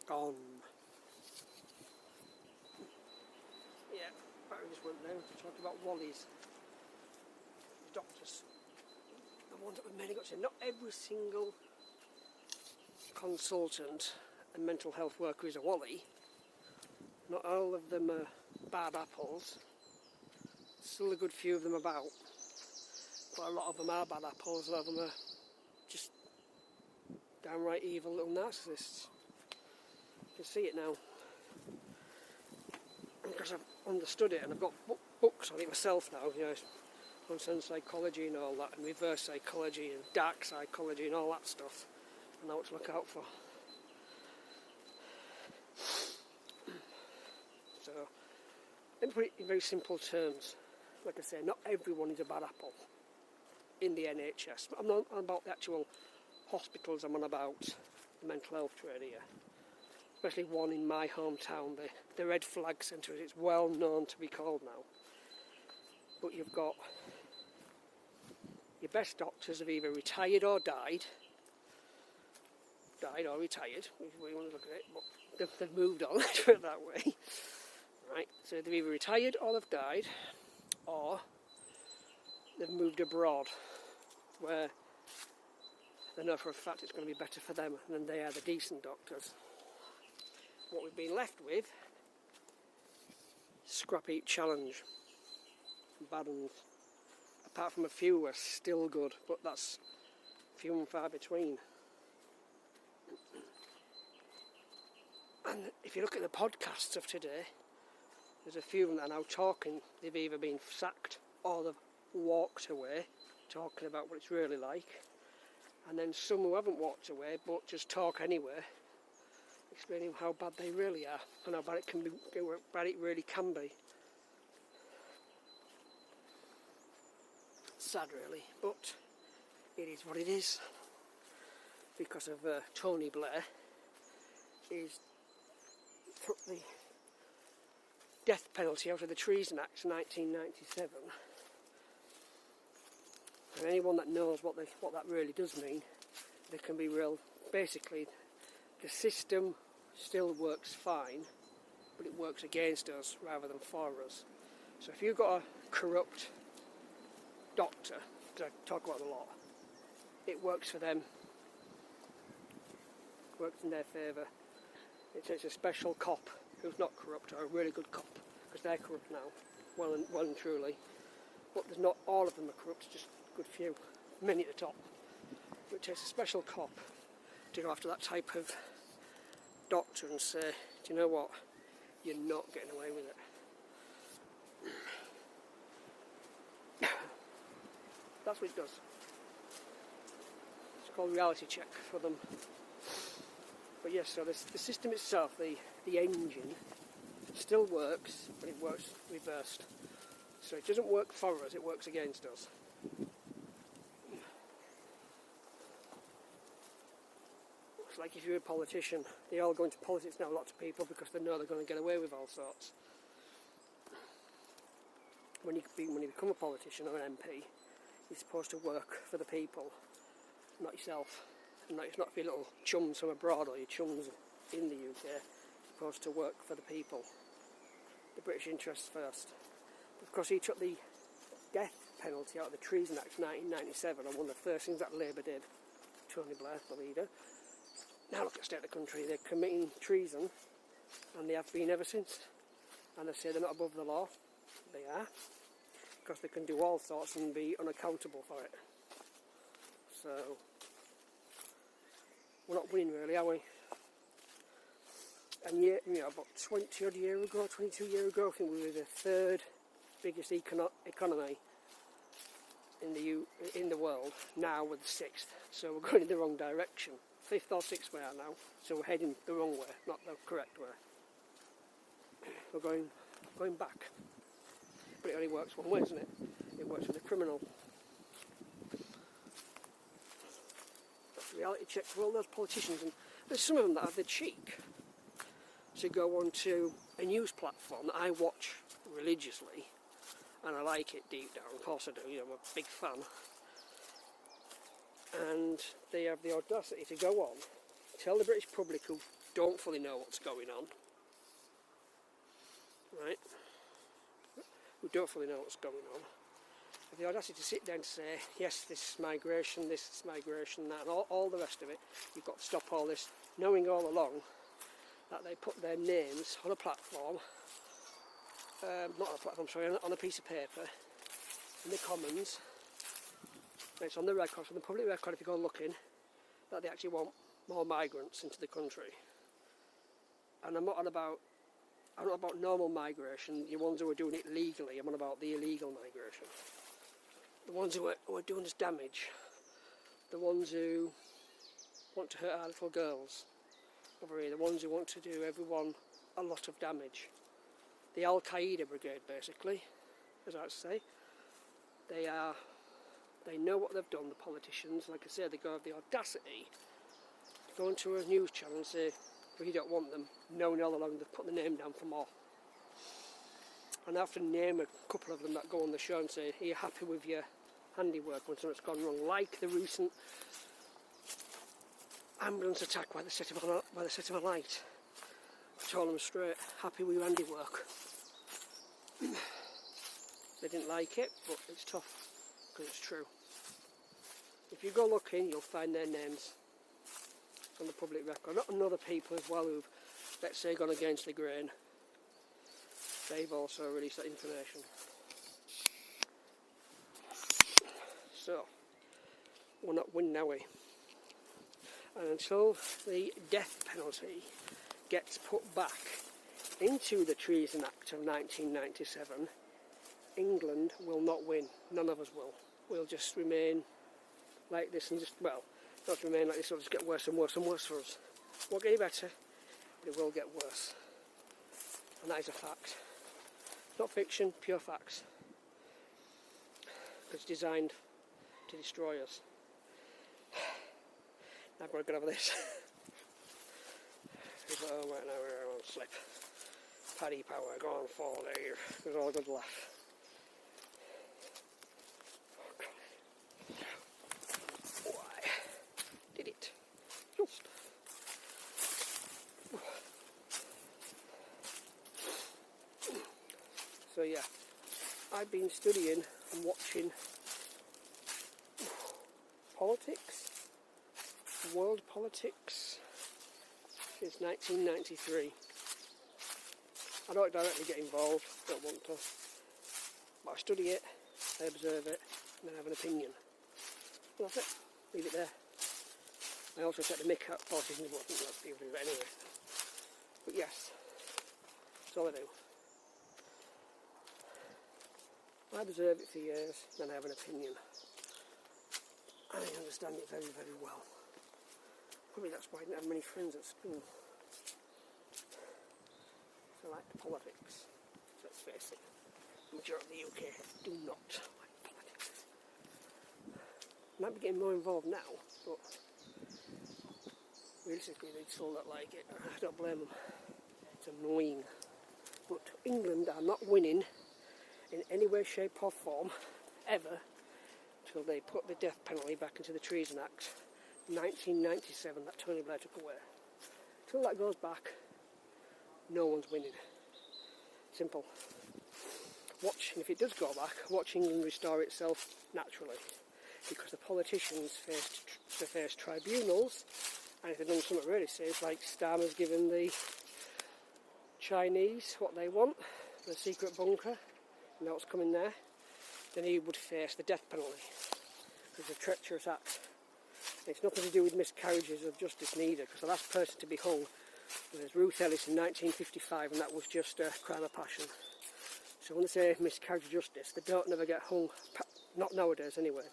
back on. Yeah, I just went down to talk about Wally's. The doctors. The ones that we've mainly got to. Not every single consultant and mental health worker is a Wally. Not all of them are bad apples. Still a good few of them about. But a lot of them are bad apples, a lot of them are just downright evil little narcissists. You can see it now. Because I've understood it and I've got books on it myself now, you know, godsend psychology and all that, and reverse psychology and dark psychology and all that stuff. I know what to look out for. So, let me put it in very simple terms. Like I say, not everyone is a bad apple in the NHS. I'm not on about the actual hospitals, I'm on about the mental health trade here. Especially one in my hometown, the Red Flag Centre, as it's well known to be called now. But you've got your best doctors have either retired or died or retired, if you want to look at it, but they've moved on, let's put it that way. Right, so they've either retired or they've died, or they've moved abroad, where they know for a fact it's going to be better for them than they are the decent doctors. What we've been left with, scrap heap challenge, bad ones. Apart from a few are still good, but that's few and far between. And if you look at the podcasts of today, there's a few of them that are now talking. They've either been sacked or they've walked away, talking about what it's really like. And then some who haven't walked away but just talk anyway, explaining how bad they really are and how bad it can be, how bad it really can be. Sad really, but it is what it is. Because of Tony Blair, he's took the death penalty out of the Treason Act 1997. And anyone that knows what that really does mean, there can be real. Basically, the system still works fine, but it works against us rather than for us. So if you've got a corrupt doctor, because I talk about it a lot, it works for them, works in their favour. It takes a special cop who's not corrupt, or a really good cop, because they're corrupt now, well and truly. But there's not all of them are corrupt, just a good few, many at the top. But it takes a special cop to go after that type of doctor and say, do you know what, you're not getting away with it. That's what it does. It's called reality check for them. But yes, so the system itself, the engine, still works, but it works reversed. So it doesn't work for us, it works against us. It's like if you're a politician, they all go into politics now, lots of people, because they know they're going to get away with all sorts. When you become a politician or an MP, you're supposed to work for the people, not yourself. It's not for your little chums from abroad or your chums in the UK. You're supposed to work for the people. The British interests first. Of course, he took the death penalty out of the Treason Act 1997, and one of the first things that Labour did, Tony Blair, the leader. Now look at the state of the country. They're committing treason, and they have been ever since. And they say they're not above the law. They are, because they can do all sorts and be unaccountable for it. So we're not winning really, are we? And yet, about 20 odd years ago, 22 years ago, I think we were the third biggest economy in the world. Now we're the sixth, so we're going in the wrong direction. Fifth or sixth we are now, so we're heading the wrong way, not the correct way. We're going back. But it only works one way, doesn't it? It works for the criminal. Reality check for all those politicians, and there's some of them that have the cheek to go onto a news platform that I watch religiously, and I like it deep down, of course I do, I'm a big fan, and they have the audacity to go on, tell the British public who don't fully know what's going on, right? Who don't fully know what's going on, have the audacity to sit down and say, yes, this is migration, that, and all the rest of it. You've got to stop all this, knowing all along that they put their names on a platform, not on a platform, sorry, on a piece of paper, in the Commons. It's on the record, from the public record, if you go looking, that they actually want more migrants into the country. And I'm not on about normal migration, the ones who are doing it legally. I'm on about the illegal migration. The ones who are doing us damage. The ones who want to hurt our little girls over here. The ones who want to do everyone a lot of damage. The Al-Qaeda brigade, basically, as I would say. They know what they've done, the politicians. Like I said, they have the audacity to go into a news channel and say, we don't want them, knowing all along they've put the name down for more. And I have to name a couple of them that go on the show and say, are you happy with your handiwork when something's gone wrong? Like the recent ambulance attack by the set of a light. I told them straight, happy with your handiwork. They didn't like it, but it's tough, because it's true. If you go looking, you'll find their names on the public record. Not other people as well who've, let's say, gone against the grain. They've also released that information. So, we're not winning, are we? And until the death penalty gets put back into the Treason Act of 1997, England will not win. None of us will. We'll just remain like this and not remain like this, it'll just get worse and worse and worse for us. It won't get any better, but it will get worse. And that is a fact. Not fiction, pure facts. It's designed to destroy us. Now I'm going to get over this. It's like, oh, right now we're on slip. Paddy power, go on, fall there. It was all a good laugh. Why did it? Just. So yeah, I've been studying and watching politics, world politics, since 1993. I don't directly get involved, don't want to, but I study it, I observe it, and I have an opinion. And that's it, leave it there. I also take the mick out of politicians, but I think lots of people do it anyway. But yes, that's all I do. I observe it for years, then I have an opinion. I understand it very, very well. Probably that's why I didn't have many friends at school. So I like politics. So let's face it, the majority of the UK do not like politics. Might be getting more involved now, but realistically they still don't like it. I don't blame them. It's annoying. But England are not winning in any way, shape or form, ever, until they put the death penalty back into the Treason Act, 1997, that Tony Blair took away. Until that goes back, no one's winning. Simple. Watch, and if it does go back, watch England restore itself naturally, because the politicians face tribunals, and if they've done something really serious, like Starmer's given the Chinese what they want, the secret bunker, you know what's coming there, then he would face the death penalty. It's a treacherous act. And it's nothing to do with miscarriages of justice neither, because the last person to be hung was Ruth Ellis in 1955, and that was just a crime of passion. So when they say miscarriage of justice, they don't never get hung, not nowadays anyway.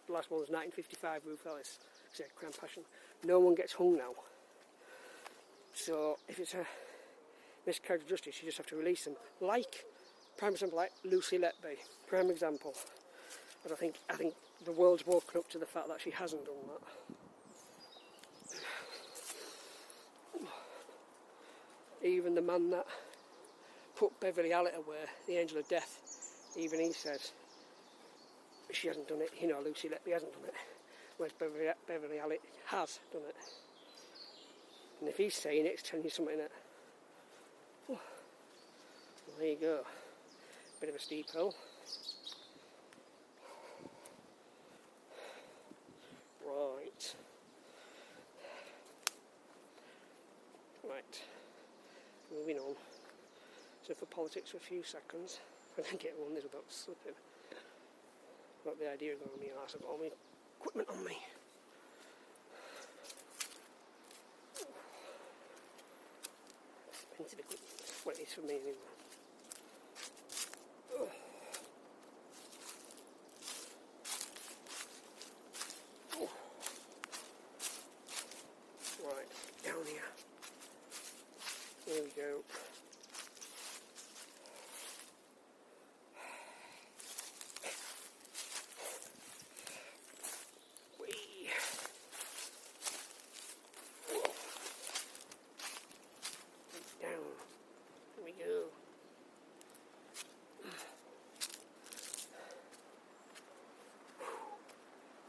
The last one was 1955, Ruth Ellis, it's a crime of passion. No one gets hung now. So if it's a miscarriage of justice, you just have to release them. Prime example, like Lucy Letby, prime example. But I think the world's woken up to the fact that she hasn't done that. Even the man that put Beverly Allitt away, the angel of death, even he says she hasn't done it. You know, Lucy Letby hasn't done it, whereas Beverly Allitt has done it. And if he's saying it, it's telling you something that. Oh, well, there you go. Bit of a steep hill. Right. Right. Moving on. So for politics for a few seconds. I can get on this without slipping. Got the idea of going on my arse. I've got all my equipment on me. Expensive equipment. That's what it is for me anyway. Oh. Oh. Right, down here. There we go.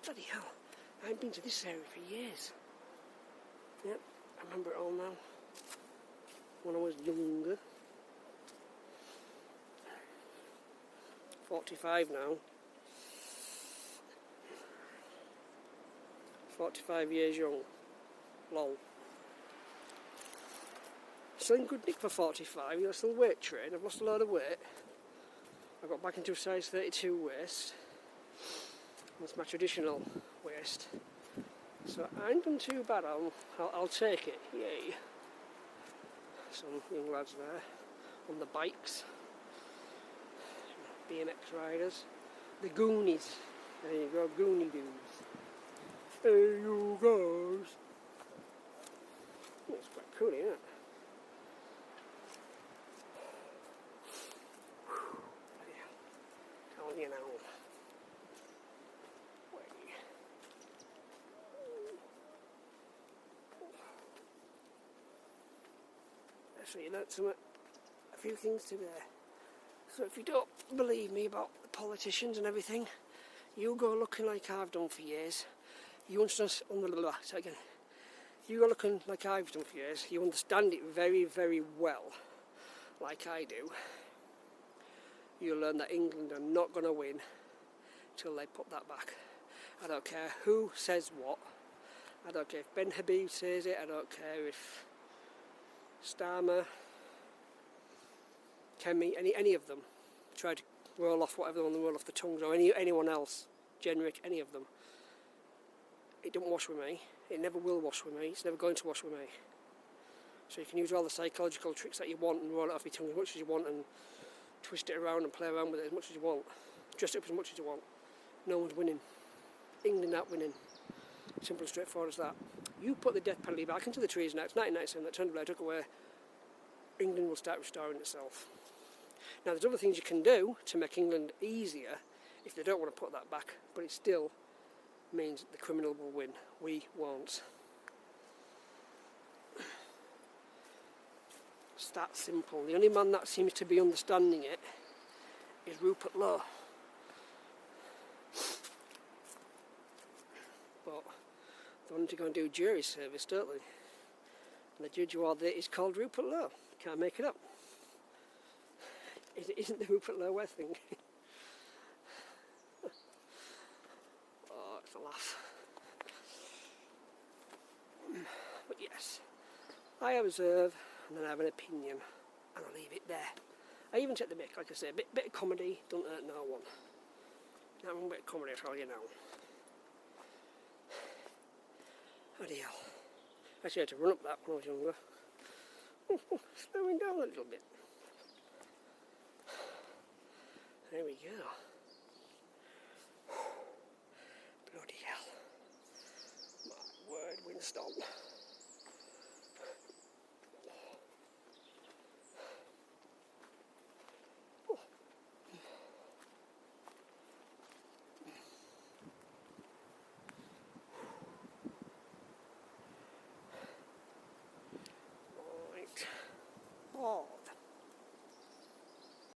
Bloody hell, I haven't been to this area for years. Yep, I remember it all now. When I was younger. 45 now. 45 years young. Lol. Still in good nick for 45, I still weight train, I've lost a lot of weight. I got back into a size 32 waist. That's my traditional waist. So I ain't done too bad, I'll take it, yay. Some young lads there, on the bikes. BMX riders. The Goonies. There you go, Goonie dudes. Hey you guys. It's quite cool, isn't it? Telling you now. So you learnt a few things today. So if you don't believe me about the politicians and everything, you go looking like I've done for years. You understand You go looking like I've done for years. You understand it very, very well, like I do. You'll learn that England are not going to win till they put that back. I don't care who says what. I don't care if Ben Habib says it. I don't care if Starmer, Kemi, any of them try to roll off whatever they want to roll off the tongues, or anyone else, Generic, any of them. It don't wash with me. It never will wash with me. It's never going to wash with me. So you can use all the psychological tricks that you want and roll it off your tongue as much as you want and twist it around and play around with it as much as you want. Dress it up as much as you want. No one's winning. England not winning. Simple and straightforward as that. You put the death penalty back into the Treason Act, 1997, that Tony Blair took away, England will start restoring itself. Now there's other things you can do to make England easier if they don't want to put that back, but it still means the criminal will win. We won't. It's that simple. The only man that seems to be understanding it is Rupert Lowe. But they want to go and do jury service, don't they? And the judge who are there is called Rupert Lowe. Can't make it up. It isn't the Rupert Lowe thing. Oh, it's a laugh. But yes, I observe and then I have an opinion and I leave it there. I even take the mick, like I say, a bit of comedy don't hurt no one. Not one bit of comedy, I tell you now. Bloody hell. I actually had to run up that when I was younger. Slowing down a little bit. There we go. Bloody hell. My word, Winston.